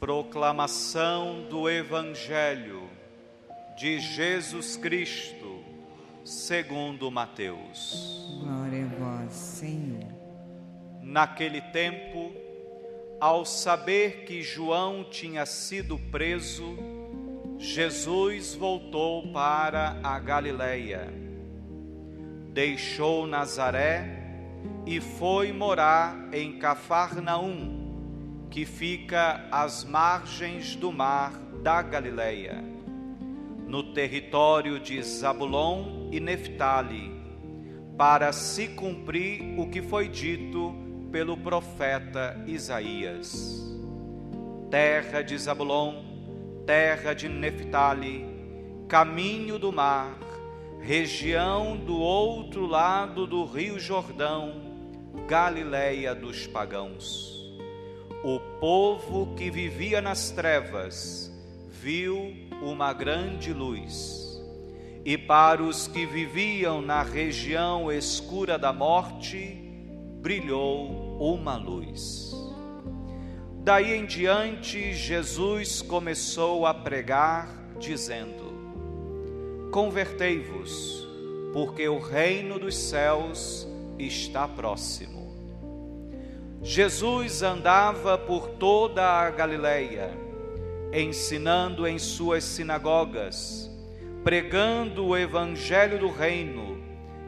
Proclamação do Evangelho de Jesus Cristo, segundo Mateus. Glória a vós, Senhor. Naquele tempo, ao saber que João tinha sido preso, Jesus voltou para a Galileia. Deixou Nazaré e foi morar em Cafarnaum, que fica às margens do mar da Galileia, no território de Zabulon e Neftali, para se cumprir o que foi dito pelo profeta Isaías. Terra de Zabulon, terra de Neftali, caminho do mar, região do outro lado do rio Jordão, Galileia dos pagãos. O povo que vivia nas trevas viu uma grande luz, e para os que viviam na região escura da morte, brilhou uma luz. Daí em diante, Jesus começou a pregar, dizendo: Convertei-vos, porque o reino dos céus está próximo. Jesus andava por toda a Galileia, ensinando em suas sinagogas, pregando o evangelho do reino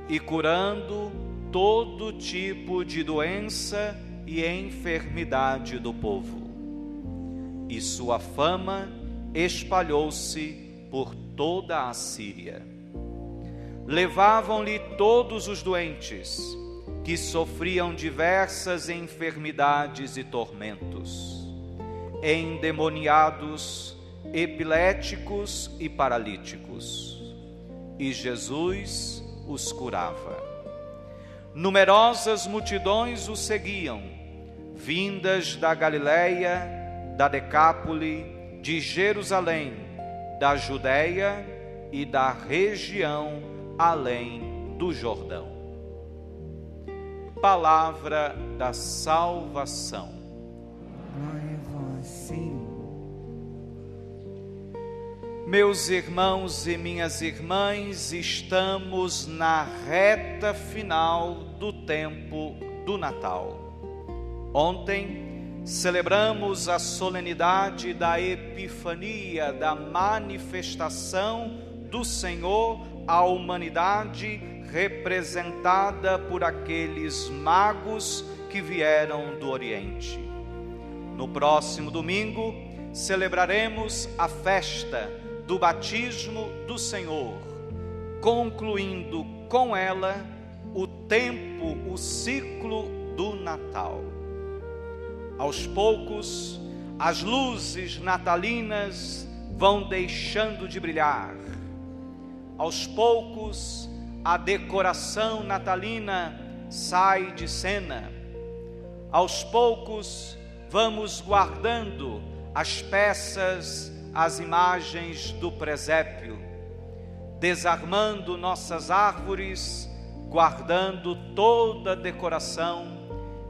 e curando todo tipo de doença e enfermidade do povo. E sua fama espalhou-se por toda a Síria. Levavam-lhe todos os doentes, que sofriam diversas enfermidades e tormentos, endemoniados, epiléticos e paralíticos, e Jesus os curava. Numerosas multidões o seguiam, vindas da Galileia, da Decápole, de Jerusalém, da Judéia e da região além do Jordão. Palavra da salvação. Glória a vós, Senhor. Meus irmãos e minhas irmãs, estamos na reta final do tempo do Natal. Ontem celebramos a solenidade da Epifania, da manifestação do Senhor à humanidade, representada por aqueles magos que vieram do Oriente. No próximo domingo, celebraremos a festa do batismo do Senhor, concluindo com ela o tempo, o ciclo do Natal. Aos poucos, as luzes natalinas vão deixando de brilhar. Aos poucos, a decoração natalina sai de cena. Aos poucos, vamos guardando as peças, as imagens do presépio, desarmando nossas árvores, guardando toda a decoração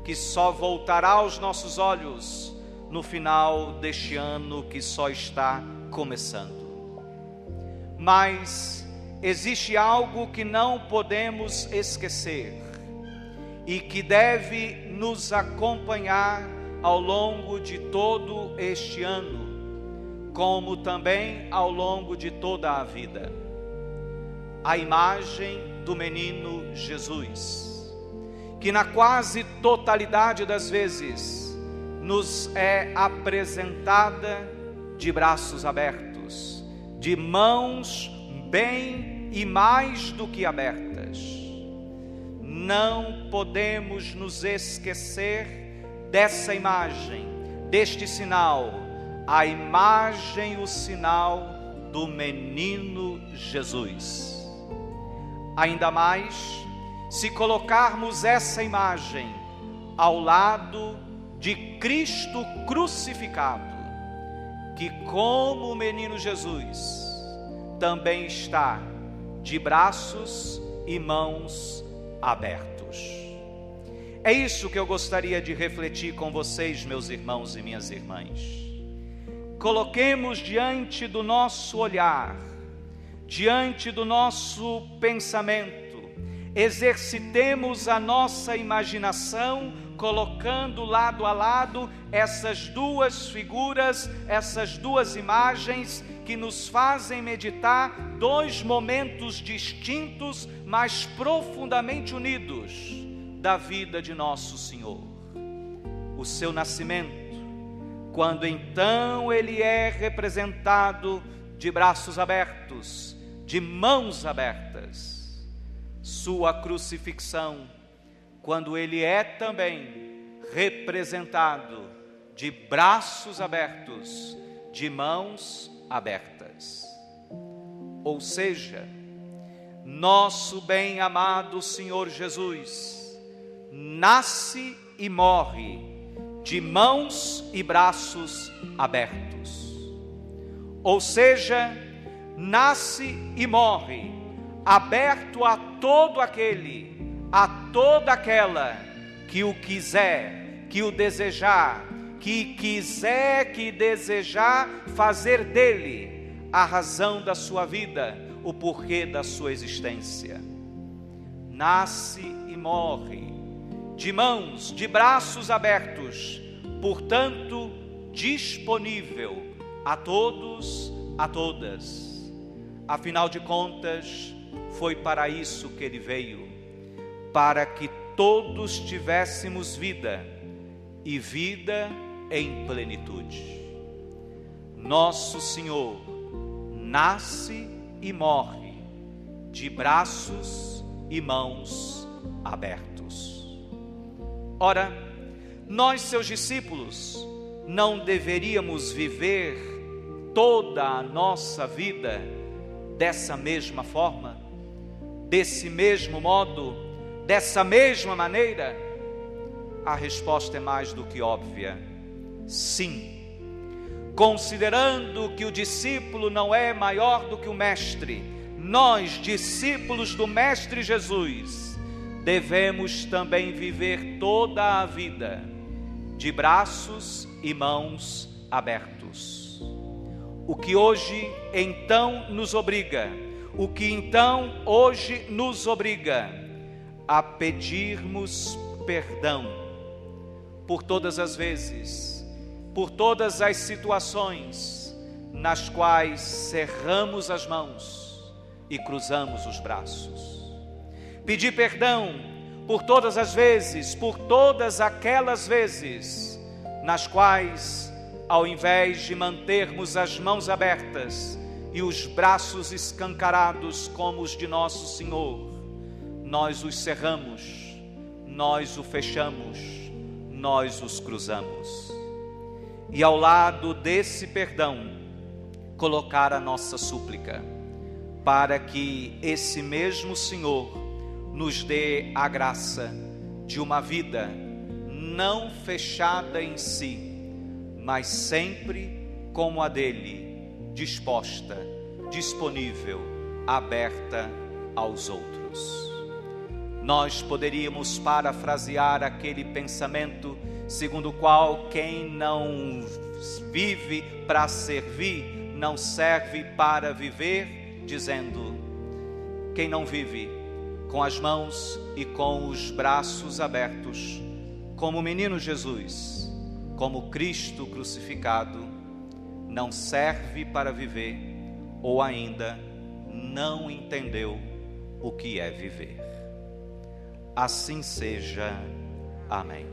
que só voltará aos nossos olhos no final deste ano que só está começando. Mas existe algo que não podemos esquecer e que deve nos acompanhar ao longo de todo este ano, como também ao longo de toda a vida. A imagem do menino Jesus, que na quase totalidade das vezes nos é apresentada de braços abertos, de mãos bem e mais do que abertas. Não podemos nos esquecer dessa imagem, deste sinal, a imagem, o sinal do menino Jesus. Ainda mais, se colocarmos essa imagem ao lado de Cristo crucificado, que como o menino Jesus também está de braços e mãos abertos. É isso que eu gostaria de refletir com vocês, meus irmãos e minhas irmãs. coloquemos diante do nosso olhar, diante do nosso pensamento, exercitemos a nossa imaginação, colocando lado a lado essas duas figuras, essas duas imagens que nos fazem meditar dois momentos distintos, mas profundamente unidos da vida de nosso Senhor. O seu nascimento, quando então ele é representado de braços abertos, de mãos abertas. Sua crucifixão, quando ele é também representado de braços abertos, de mãos abertas. Ou seja, nosso bem-amado Senhor Jesus nasce e morre de mãos e braços abertos. Ou seja, nasce e morre aberto a todo aquele, a toda aquela que o quiser, que o desejar, que quiser, que desejar fazer dele a razão da sua vida, o porquê da sua existência. Nasce e morre de mãos, de braços abertos, portanto, disponível a todos, a todas. Afinal de contas, foi para isso que ele veio, para que todos tivéssemos vida, e vida em plenitude. Nosso Senhor nasce e morre de braços e mãos abertos. Ora, nós, seus discípulos, não deveríamos viver toda a nossa vida dessa mesma forma, desse mesmo modo, dessa mesma maneira? A resposta é mais do que óbvia: sim. Considerando que o discípulo não é maior do que o mestre, nós, discípulos do Mestre Jesus, devemos também viver toda a vida de braços e mãos abertos. O que hoje então nos obriga, o que então hoje nos obriga a pedirmos perdão por todas as vezes, por todas as situações nas quais cerramos as mãos e cruzamos os braços. Pedir perdão por todas as vezes, por todas aquelas vezes nas quais, ao invés de mantermos as mãos abertas e os braços escancarados como os de nosso Senhor, nós os cerramos, nós o fechamos, nós os cruzamos. E ao lado desse perdão, colocar a nossa súplica, para que esse mesmo Senhor nos dê a graça de uma vida não fechada em si, mas sempre como a dele, disposta, disponível, aberta aos outros. Nós poderíamos parafrasear aquele pensamento segundo o qual quem não vive para servir, não serve para viver, dizendo: quem não vive com as mãos e com os braços abertos, como o menino Jesus, como Cristo crucificado, não serve para viver, ou ainda não entendeu o que é viver. Assim seja. Amém.